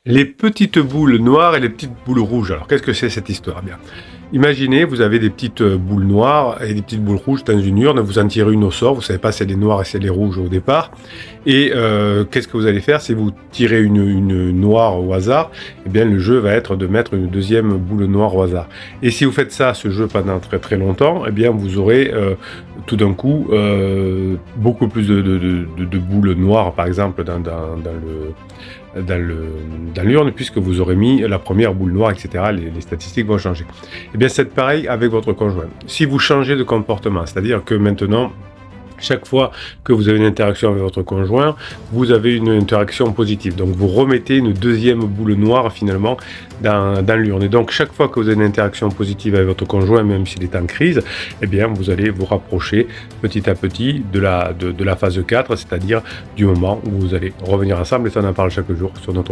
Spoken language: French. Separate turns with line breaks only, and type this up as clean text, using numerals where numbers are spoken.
Les petites boules noires et les petites boules rouges. Alors, qu'est-ce que c'est cette histoire? Bien, imaginez, vous avez des petites boules noires et des petites boules rouges dans une urne. Vous en tirez une au sort. Vous savez pas si elle est noire et si elle est rouge au départ. Et qu'est-ce que vous allez faire si vous tirez une noire au hasard? Eh bien, le jeu va être de mettre une deuxième boule noire au hasard. Et si vous faites ça, ce jeu pendant très très longtemps, eh bien, vous aurez tout d'un coup beaucoup plus de boules noires, par exemple, dans l'urne, puisque vous aurez mis la première boule noire, etc. Les statistiques vont changer. Et bien, c'est pareil avec votre conjoint. Si vous changez de comportement, c'est-à-dire que maintenant, chaque fois que vous avez une interaction avec votre conjoint, vous avez une interaction positive. Donc vous remettez une deuxième boule noire finalement dans l'urne. Et donc chaque fois que vous avez une interaction positive avec votre conjoint, même s'il est en crise, eh bien vous allez vous rapprocher petit à petit de la phase 4, c'est-à-dire du moment où vous allez revenir ensemble, et ça on en parle chaque jour sur notre